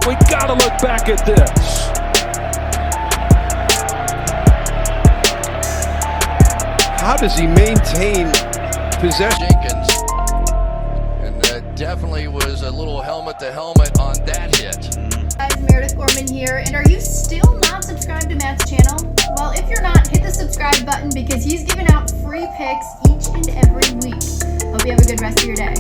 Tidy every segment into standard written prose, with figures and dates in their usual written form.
We gotta look back at this. How does he maintain possession? Jenkins, and that definitely was a little helmet-to-helmet on that hit. Guys, Meredith Gorman here, and are you still not subscribed to Matt's channel? Well, if you're not, hit the subscribe button because he's giving out free picks each and every week. Hope you have a good rest of your day.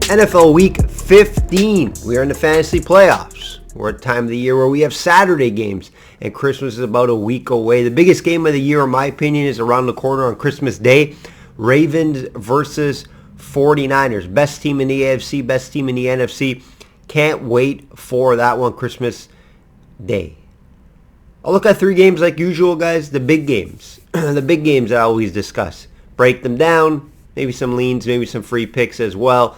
NFL Week 15. We are in the fantasy playoffs. We're at a time of the year where we have Saturday games, and Christmas is about a week away. The biggest game of the year, in my opinion, is around the corner on Christmas Day. Ravens versus 49ers. Best team in the AFC, best team in the NFC. Can't wait for that one Christmas Day. I'll look at 3 games like usual, guys. The big games. The big games I always discuss. Break them down. Maybe some leans, maybe some free picks as well.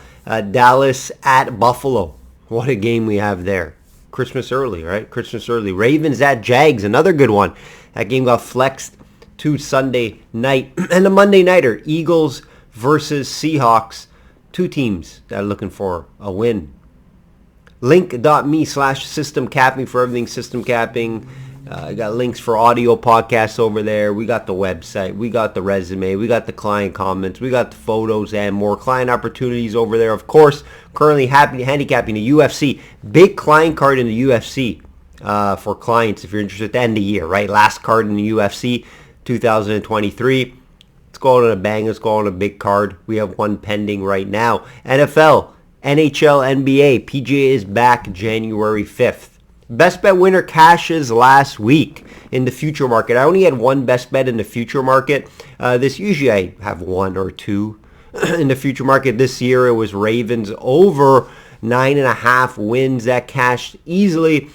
Dallas at Buffalo. What a game we have there. Christmas early, right? Christmas early. Ravens at Jags. Another good one. That game got flexed to Sunday night. And the Monday nighter. Eagles versus Seahawks. 2 teams that are looking for a win. Link.me/system capping for everything system capping. I got links for audio podcasts over there. We got the website. We got the resume. We got the client comments. We got the photos and more client opportunities over there. Of course, currently handicapping the UFC. Big client card in the UFC for clients if you're interested at the end of the year, right? Last card in the UFC 2023. Let's go on a bang. Let's go on a big card. We have one pending right now. NFL, NHL, NBA. PGA is back January 5th. Best bet winner cashes last week in the future market. I only had one best bet in the future market. Usually I have 1 or 2 in the future market. This year it was Ravens over 9.5 wins. That cashed easily.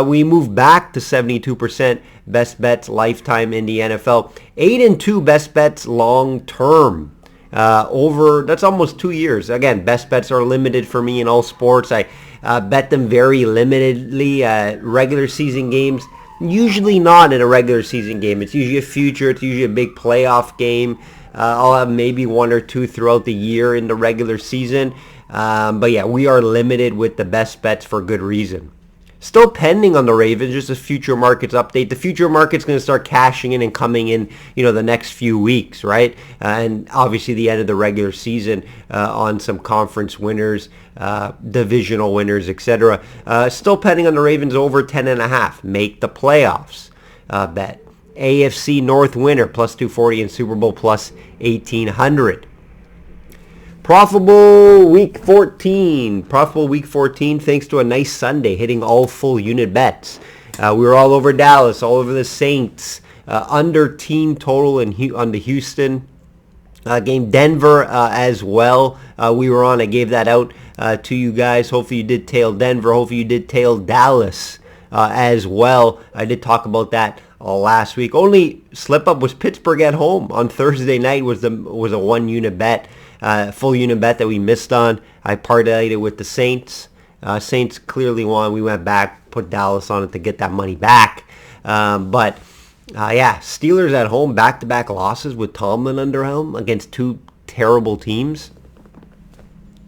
We moved back to 72% best bets lifetime in the NFL. 8-2 best bets long term. That's almost 2 years. Again, best bets are limited for me in all sports. I bet them very limitedly. Regular season games, usually not in a regular season game. It's usually a future. It's usually a big playoff game. I'll have maybe 1 or 2 throughout the year in the regular season. But yeah, we are limited with the best bets for good reason. Still pending on the Ravens, just a future markets update. The future market's going to start cashing in and coming in, the next few weeks, right? And obviously the end of the regular season on some conference winners, divisional winners, etc. Still pending on the Ravens over 10.5. Make the playoffs bet. AFC North winner plus 240 and Super Bowl plus 1,800. Profitable Week 14. Profitable Week 14 thanks to a nice Sunday hitting all full unit bets. We were all over Dallas, all over the Saints. Under team total on the Houston game. Denver as well. We were on. I gave that out to you guys. Hopefully you did tail Denver. Hopefully you did tail Dallas as well. I did talk about that last week. Only slip up was Pittsburgh at home on Thursday night was a 1 unit bet. Full unit bet that we missed on. I parlayed it with the Saints. Saints clearly won. We went back, put Dallas on it to get that money back. But Steelers at home, back-to-back losses with Tomlin under helm against 2 terrible teams.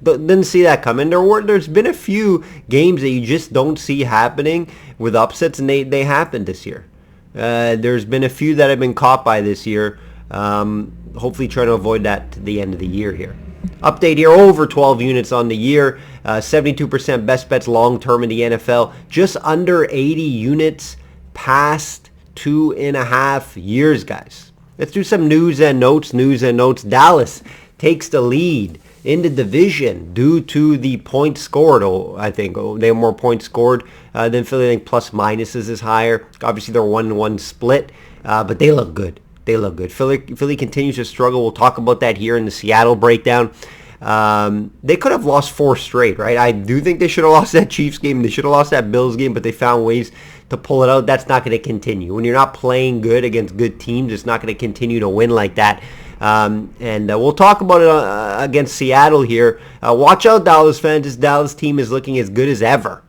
Didn't see that coming. There's been a few games that you just don't see happening with upsets, and they happened this year. There's been a few that have been caught by this year. Hopefully trying to avoid that to the end of the year here. Update here, over 12 units on the year. 72% best bets long term in the NFL. Just under 80 units past 2.5 years, guys. Let's do some news and notes. Dallas takes the lead in the division due to the points scored. I think they have more points scored than Philly. I think plus minuses is higher. Obviously, they're 1-1 split, but they look good. Philly continues to struggle. We'll talk about that here in the Seattle breakdown. They could have lost 4 straight, right? I do think they should have lost that Chiefs game. They should have lost that Bills game, but they found ways to pull it out. That's not going to continue. When you're not playing good against good teams, it's not going to continue to win like that. And we'll talk about it against Seattle here. Watch out, Dallas fans. This Dallas team is looking as good as ever.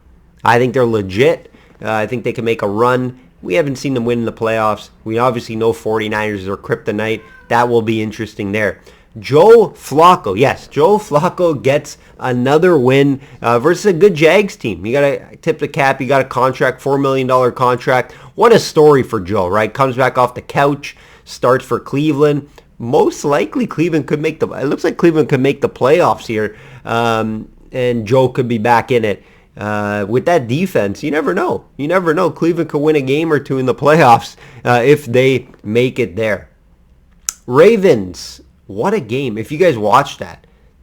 I think they're legit. I think they can make a run. We haven't seen them win in the playoffs. We obviously know 49ers are kryptonite. That will be interesting there. Joe Flacco. Yes, Joe Flacco gets another win versus a good Jags team. You got to tip the cap. You got a contract, $4 million contract. What a story for Joe, right? Comes back off the couch, starts for Cleveland. Most likely Cleveland could make it looks like Cleveland could make the playoffs here. And Joe could be back in it. With that defense, you never know. You never know. Cleveland could win a game or two in the playoffs if they make it there. Ravens, what a game. If you guys watched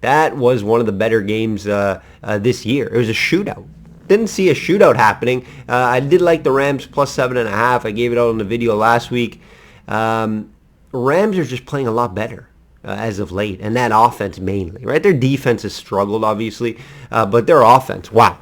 that was one of the better games this year. It was a shootout. Didn't see a shootout happening. I did like the Rams plus 7.5. I gave it out on the video last week. Rams are just playing a lot better as of late, and that offense mainly, right? Their defense has struggled, obviously, but their offense, wow.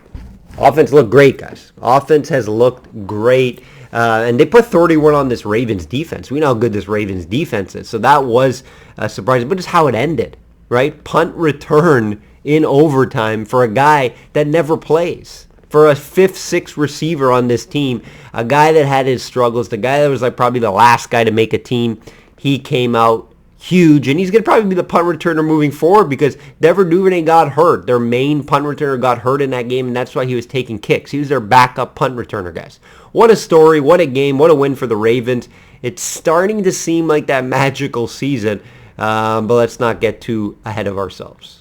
Offense looked great, guys. Offense has looked great, and they put 31 on this Ravens defense. We know how good this Ravens defense is, so that was surprising, but just how it ended, right? Punt return in overtime for a guy that never plays. For a 5th, 6th receiver on this team, a guy that had his struggles, the guy that was like probably the last guy to make a team, he came out huge, and he's going to probably be the punt returner moving forward because Dever Duvernay got hurt. Their main punt returner got hurt in that game, and that's why he was taking kicks. He was their backup punt returner, guys. What a story, what a game, what a win for the Ravens. It's starting to seem like that magical season, but let's not get too ahead of ourselves.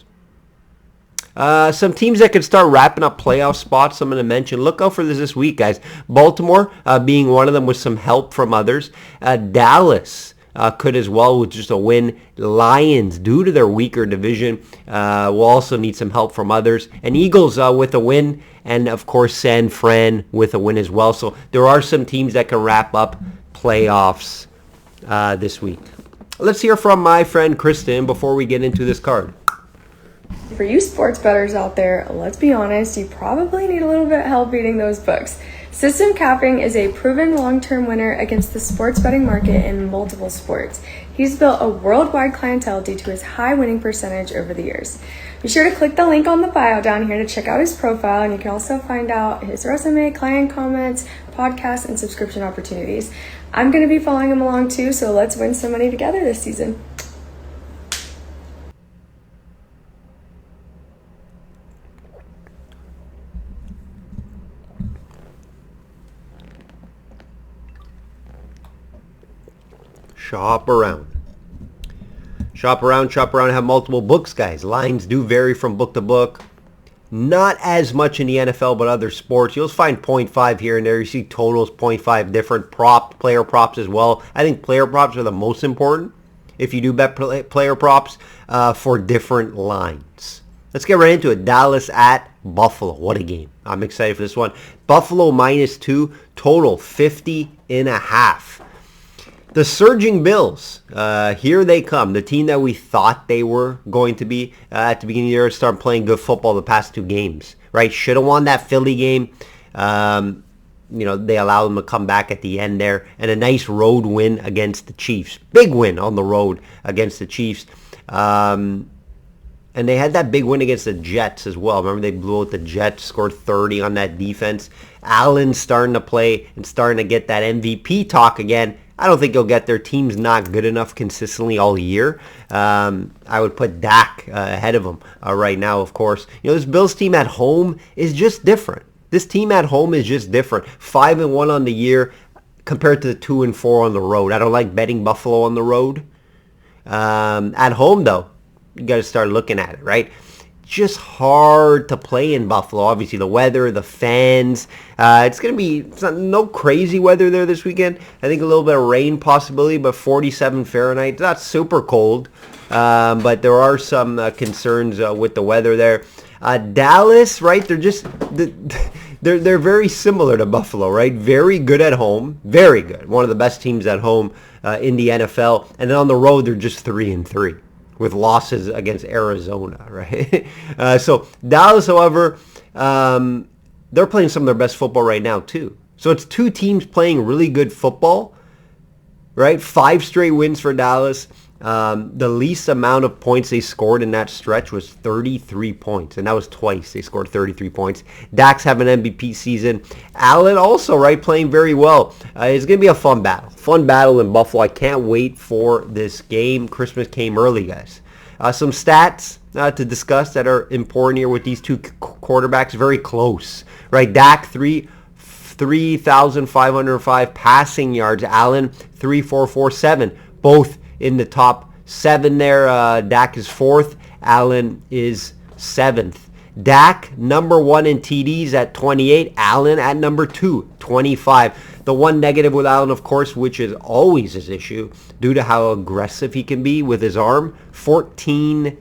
Some teams that could start wrapping up playoff spots I'm going to mention. Look out for this week, guys. Baltimore being one of them with some help from others. Dallas could as well with just a win. Lions, due to their weaker division, will also need some help from others. And Eagles with a win. And, of course, San Fran with a win as well. So there are some teams that can wrap up playoffs this week. Let's hear from my friend Kristen before we get into this card. For you sports bettors out there, let's be honest, you probably need a little bit of help beating those books. System Capping is a proven long-term winner against the sports betting market in multiple sports. He's built a worldwide clientele due to his high winning percentage over the years. Be sure to click the link on the bio down here to check out his profile, and you can also find out his resume, client comments, podcasts, and subscription opportunities. I'm going to be following him along too, so let's win some money together this season. Shop around. Shop around, have multiple books, guys. Lines do vary from book to book. Not as much in the NFL, but other sports. You'll find 0.5 here and there. You see totals, 0.5 different. Player props as well. I think player props are the most important if you do bet player props for different lines. Let's get right into it. Dallas at Buffalo. What a game. I'm excited for this one. Buffalo -2, total 50.5. The surging Bills, here they come. The team that we thought they were going to be at the beginning of the year, start playing good football the past 2 games, right? Should have won that Philly game. They allowed them to come back at the end there. And a nice road win against the Chiefs. Big win on the road against the Chiefs. And they had that big win against the Jets as well. Remember, they blew out the Jets, scored 30 on that defense. Allen's starting to play and starting to get that MVP talk again. I don't think he'll get there. Team's not good enough consistently all year. I would put Dak ahead of him right now, of course. This Bills team at home is just different. This team at home is just different. 5-1 on the year compared to the 2-4 on the road. I don't like betting Buffalo on the road. At home, though, you got to start looking at it, right? Just hard to play in Buffalo. Obviously, the weather, the fans. It's going to be no crazy weather there this weekend. I think a little bit of rain possibility, but 47 Fahrenheit. It's not super cold, but there are some concerns with the weather there. Dallas, right? They're very similar to Buffalo, right? Very good at home. Very good. One of the best teams at home in the NFL. And then on the road, they're just 3-3. With losses against Arizona, right? So Dallas, however, they're playing some of their best football right now too. So it's 2 teams playing really good football, right? 5 straight wins for Dallas. The least amount of points they scored in that stretch was 33 points, and that was twice they scored 33 points. Dak's having an MVP season. Allen also, right, playing very well. It's going to be a fun battle in Buffalo. I can't wait for this game. Christmas came early, guys. Some stats to discuss that are important here with these two quarterbacks. Very close, right? Dak 3,505 passing yards. Allen 3,447. Both in the top 7 there. Dak is 4th. Allen is 7th. Dak number 1 in TDs at 28. Allen at number 2, 25. The one negative with Allen, of course, which is always his issue due to how aggressive he can be with his arm, 14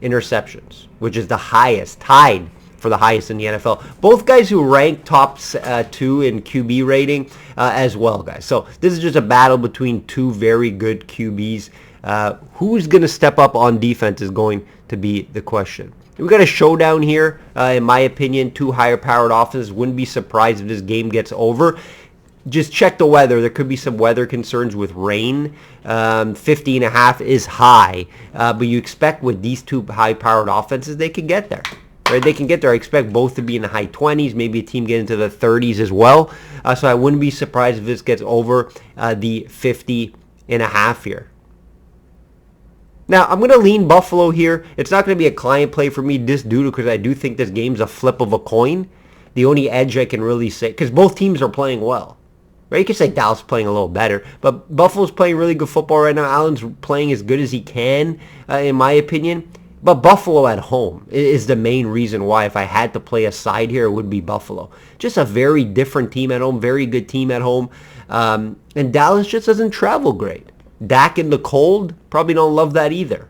interceptions, which is the highest, tied for the highest in the NFL. Both guys who rank top 2 in QB rating as well, guys. So this is just a battle between two very good QBs. Who's going to step up on defense is going to be the question. We got a showdown here, in my opinion. Two higher-powered offenses. Wouldn't be surprised if this game gets over. Just check the weather. There could be some weather concerns with rain. 50.5 is high, but you expect with these two high-powered offenses, they can get there. Right? They can get there. I expect both to be in the high 20s, maybe a team get into the 30s as well. So I wouldn't be surprised if this gets over the 50.5 here. Now, I'm going to lean Buffalo here. It's not going to be a client play for me just due to because I do think this game's a flip of a coin. The only edge I can really say, because both teams are playing well. Right? You could say Dallas playing a little better, but Buffalo's playing really good football right now. Allen's playing as good as he can, in my opinion. But Buffalo at home is the main reason why if I had to play a side here, it would be Buffalo. Just a very different team at home, very good team at home. And Dallas just doesn't travel great. Dak in the cold, probably don't love that either.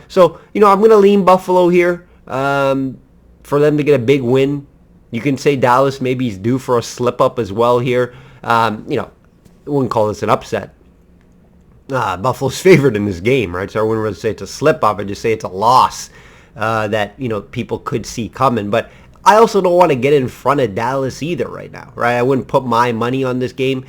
So, I'm going to lean Buffalo here for them to get a big win. You can say Dallas maybe is due for a slip-up as well here. I wouldn't call this an upset. Buffalo's favored in this game, right? So I wouldn't really say it's a slip-up. I'd just say it's a loss that, people could see coming. But I also don't want to get in front of Dallas either right now, right? I wouldn't put my money on this game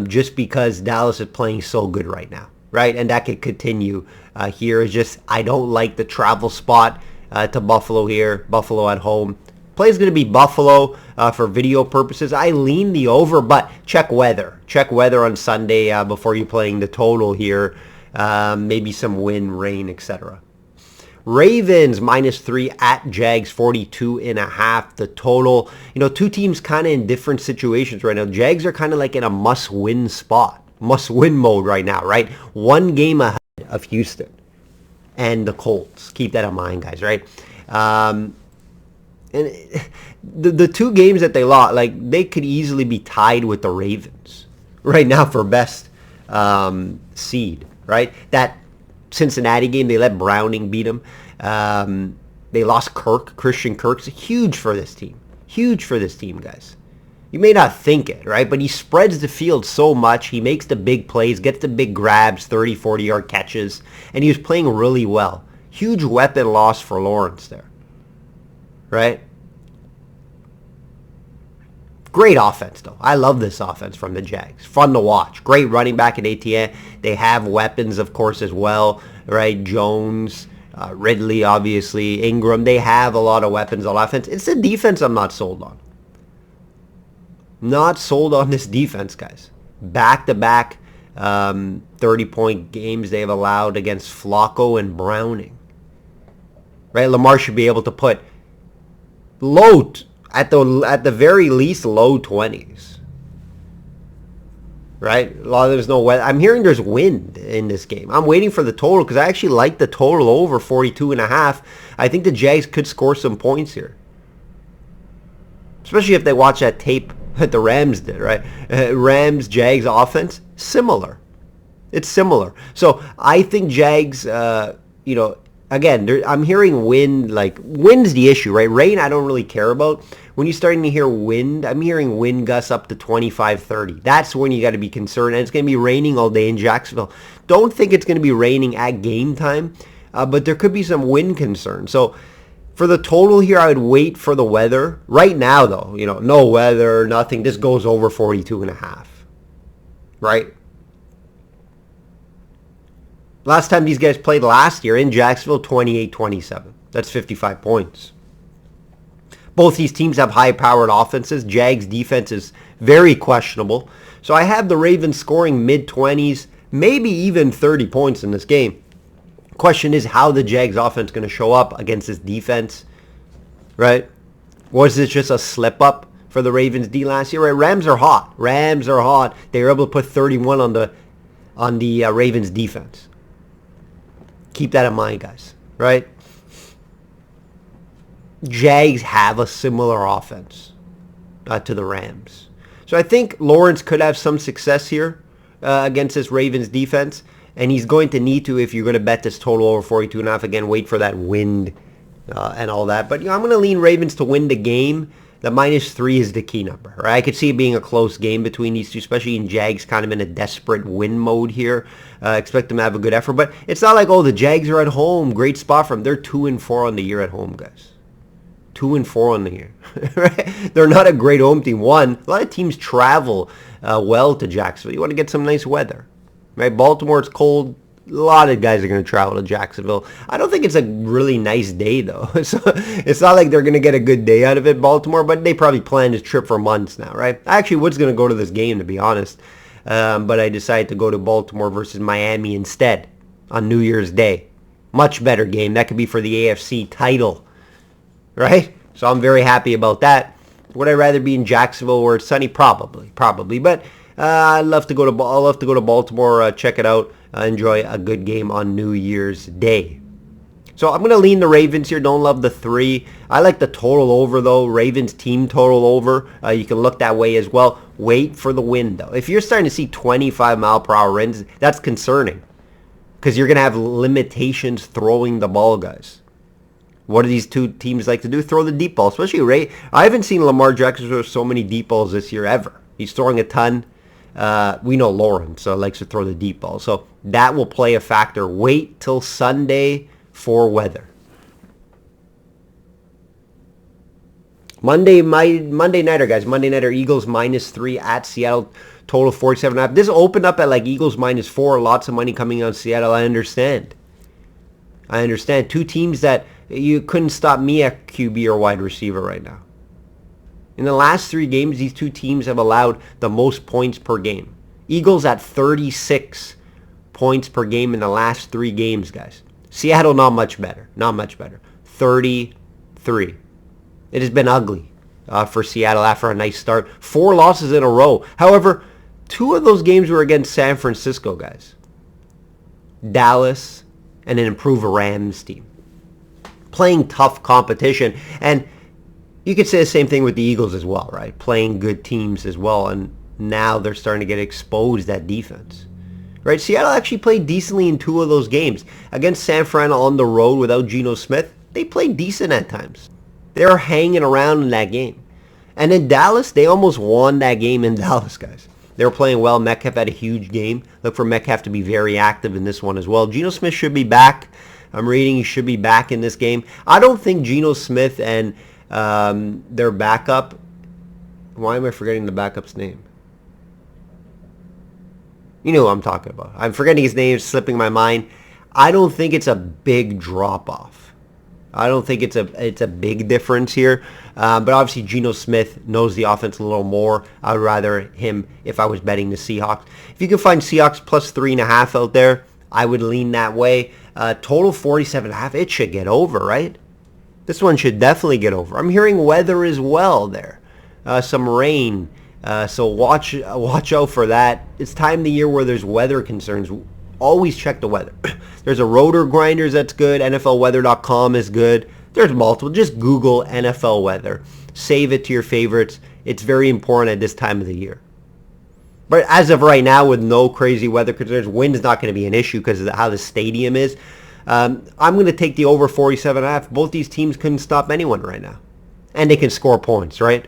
just because Dallas is playing so good right now, right? And that could continue here. It's just I don't like the travel spot to Buffalo here. Buffalo at home. Play is going to be Buffalo for video purposes. I lean the over, but check weather. Check weather on Sunday before you're playing the total here. Maybe some wind, rain, etc. Ravens -3 at Jags 42.5. The total. Two teams kind of in different situations right now. Jags are kind of like in a must-win spot, must-win mode right now, right? One game ahead of Houston and the Colts. Keep that in mind, guys, right? And the two games that they lost, they could easily be tied with the Ravens right now for best seed, right? That Cincinnati game, they let Browning beat them. They lost Christian Kirk's huge for this team. Huge for this team, guys. You may not think it, right? But he spreads the field so much. He makes the big plays, gets the big grabs, 30, 40-yard catches, and he was playing really well. Huge weapon loss for Lawrence there. Right? Great offense, though. I love this offense from the Jags. Fun to watch. Great running back at ATN. They have weapons, of course, as well. Right? Jones, Ridley, obviously, Ingram. They have a lot of weapons on offense. It's the defense I'm not sold on. Not sold on this defense, guys. Back-to-back 30-point games they have allowed against Flacco and Browning. Right? Lamar should be able to put low, at the very least, low 20s. Right? There's no weather. I'm hearing there's wind in this game. I'm waiting for the total because I actually like the total over 42.5. I think the Jags could score some points here. Especially if they watch that tape that the Rams did, right? Rams-Jags offense, similar. It's similar. So I think Jags, again, I'm hearing wind, wind's the issue, right? Rain, I don't really care about. When you're starting to hear wind, I'm hearing wind gusts up to 25, 30. That's when you got to be concerned. And it's going to be raining all day in Jacksonville. Don't think it's going to be raining at game time, but there could be some wind concern. So for the total here, I would wait for the weather. Right now, though, no weather, nothing. This goes over 42.5, right? Last time these guys played last year in Jacksonville, 28-27. That's 55 points. Both these teams have high-powered offenses. Jags' defense is very questionable. So I have the Ravens scoring mid-20s, maybe even 30 points in this game. Question is how the Jags offense going to show up against this defense, right? Was this just a slip up for the Ravens D last year? Right? Rams are hot. They were able to put 31 on the Ravens defense. Keep that in mind, guys, right? Jags have a similar offense to the Rams. So I think Lawrence could have some success here against this Ravens defense. And he's going to need to, if you're going to bet this total over 42.5. Again, wait for that wind and all that. But I'm going to lean Ravens to win the game. The -3 is the key number. Right? I could see it being a close game between these two, especially in Jags kind of in a desperate win mode here. Expect them to have a good effort. But it's not like, oh, the Jags are at home. Great spot for them. They're 2-4 on the year at home, guys. 2-4 on the year. Right? They're not a great home team. One, a lot of teams travel well to Jacksonville. You want to get some nice weather. Right, Baltimore, it's cold. A lot of guys are going to travel to Jacksonville. I don't think it's a really nice day, though. So it's not like they're going to get a good day out of it, Baltimore, but they probably planned this trip for months now, right? I actually was going to go to this game, to be honest, but I decided to go to Baltimore versus Miami instead on New Year's Day. Much better game. That could be for the AFC title, right? So I'm very happy about that. Would I rather be in Jacksonville where it's sunny? Probably. But I'd love to go to Baltimore, check it out, enjoy a good game on New Year's Day. So I'm going to lean the Ravens here. Don't love the 3. I like the total over, though. Ravens team total over. You can look that way as well. Wait for the wind, though. If you're starting to see 25-mile-per-hour winds, that's concerning because you're going to have limitations throwing the ball, guys. What do these two teams like to do? Throw the deep ball, especially Ray. I haven't seen Lamar Jackson throw so many deep balls this year ever. He's throwing a ton. We know Lawrence likes to throw the deep ball. So that will play a factor. Wait till Sunday for weather. Monday nighter, guys. Monday nighter, Eagles -3 at Seattle. Total 47.5. This opened up at like Eagles -4. Lots of money coming on Seattle. I understand. Two teams that you couldn't stop me at QB or wide receiver right now. In the last 3 games, these two teams have allowed the most points per game. Eagles at 36 points per game in the last 3 games, guys. Seattle, not much better. 33. It has been ugly for Seattle after a nice start. 4 losses in a row. However, 2 of those games were against San Francisco, guys. Dallas and an improved Rams team. Playing tough competition. And you could say the same thing with the Eagles as well, right? Playing good teams as well, and now they're starting to get exposed at defense. Right? Seattle actually played decently in 2 of those games. Against San Fran on the road without Geno Smith, they played decent at times. They were hanging around in that game. And in Dallas, they almost won that game in Dallas, guys. They were playing well. Metcalf had a huge game. Look for Metcalf to be very active in this one as well. Geno Smith should be back. I'm reading he should be back in this game. I don't think Geno Smith and their backup, why am I forgetting the backup's name? You know who I'm talking about. I'm forgetting his name, it's slipping my mind. I don't think it's a big drop-off. I don't think it's a big difference here. But obviously Geno Smith knows the offense a little more. I would rather him if I was betting the Seahawks. If you can find Seahawks +3.5 out there, I would lean that way. Total 47.5, it should get over, right? This one should definitely get over. I'm hearing weather as well there. Some rain. So watch out for that. It's time of the year where there's weather concerns. Always check the weather. There's a Rotor Grinders that's good. NFLweather.com is good. There's multiple. Just Google NFL weather. Save it to your favorites. It's very important at this time of the year. But as of right now, with no crazy weather concerns, wind is not going to be an issue because of how the stadium is. I'm going to take the over 47.5. Both these teams couldn't stop anyone right now. And they can score points, right?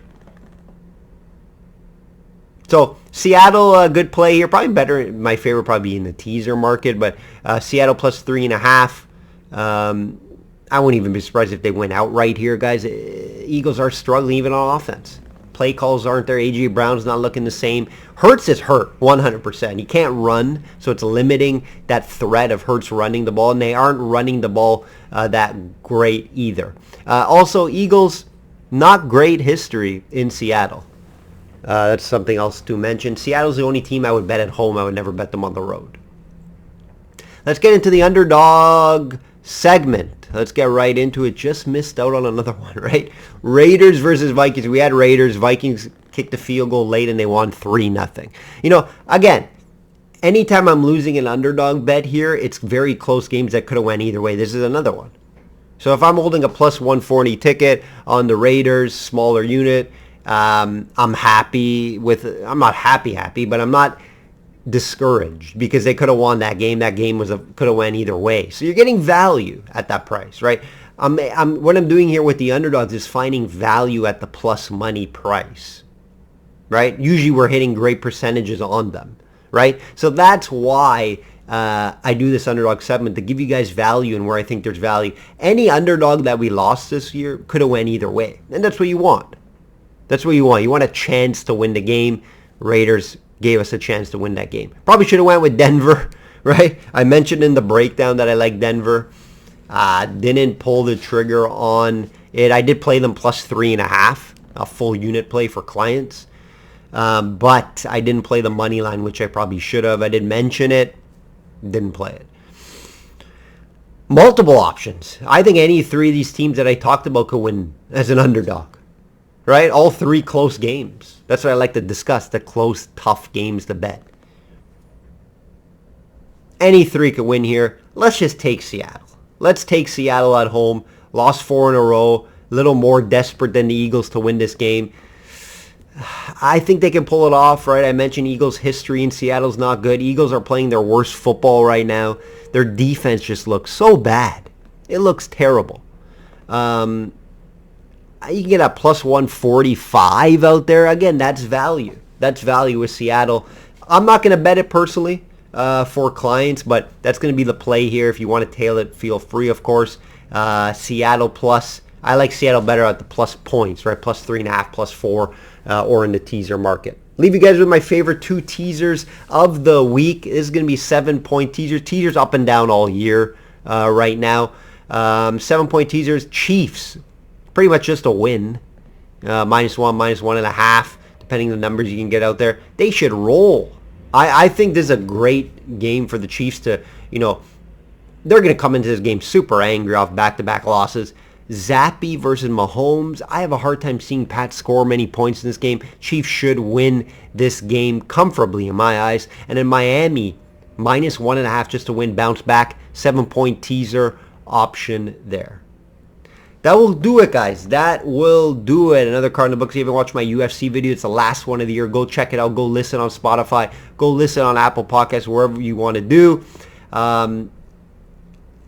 So Seattle, good play here. Probably better. My favorite probably in the teaser market. But Seattle +3.5. I wouldn't even be surprised if they went outright here, guys. Eagles are struggling even on offense. Play calls aren't there. A.J. Brown's not looking the same. Hurts is hurt 100%. He can't run, so it's limiting that threat of Hurts running the ball, and they aren't running the ball that great either. Also, Eagles, not great history in Seattle. That's something else to mention. Seattle's the only team I would bet at home. I would never bet them on the road. Let's get into the underdog segment. Let's get right into it. Just missed out on another one, right? Raiders versus Vikings. We had Raiders. Vikings kicked a field goal late and they won 3-0. You know, again, anytime I'm losing an underdog bet here, it's very close games that could have went either way. This is another one. So if I'm holding a plus 140 ticket on the Raiders, smaller unit, I'm happy with, I'm not happy, but I'm not discouraged because they could have won that game. That game could have went either way. So you're getting value at that price, right? What I'm doing here with the underdogs is finding value at the plus money price, right? Usually we're hitting great percentages on them, right? So that's why I do this underdog segment, to give you guys value and where I think there's value. Any underdog that we lost this year could have went either way, and that's what you want. That's what you want. You want a chance to win the game. Raiders gave us a chance to win that game. Probably should have went with Denver, right? I mentioned in the breakdown that I like Denver. Didn't pull the trigger on it. I did play them plus 3.5, a full unit play for clients. But I didn't play the money line, which I probably should have. I did mention it. Didn't play it. Multiple options. I think any three of these teams that I talked about could win as an underdog. Right? All three close games. That's what I like to discuss, the close, tough games to bet. Any three could win here. Let's just take Seattle. Let's take Seattle at home. Lost 4 in a row. A little more desperate than the Eagles to win this game. I think they can pull it off, right? I mentioned Eagles' history in Seattle's not good. Eagles are playing their worst football right now. Their defense just looks so bad. It looks terrible. You can get a plus 145 out there. Again, that's value. That's value with Seattle. I'm not going to bet it personally for clients, but that's going to be the play here. If you want to tail it, feel free, of course. Seattle plus. I like Seattle better at the plus points, right? Plus 3.5, plus 4, or in the teaser market. Leave you guys with my favorite 2 teasers of the week. This is going to be 7-point teasers. Teasers up and down all year right now. 7-point teasers. Chiefs. Pretty much just a win. -1, -1.5, depending on the numbers you can get out there. They should roll. I think this is a great game for the Chiefs to, they're going to come into this game super angry off back-to-back losses. Zappy versus Mahomes. I have a hard time seeing Pat score many points in this game. Chiefs should win this game comfortably in my eyes. And in Miami, -1.5 just to win, bounce back. 7-point teaser option there. That will do it, guys. That will do it. Another card in the books. If you haven't watched my UFC video, it's the last one of the year. Go check it out. Go listen on Spotify. Go listen on Apple Podcasts, wherever you want to do.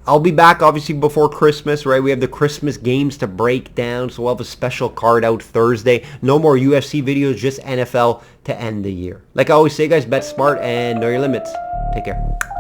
I'll be back, obviously, before Christmas, right? We have the Christmas games to break down, so we'll have a special card out Thursday. No more UFC videos, just NFL to end the year. Like I always say, guys, bet smart and know your limits. Take care.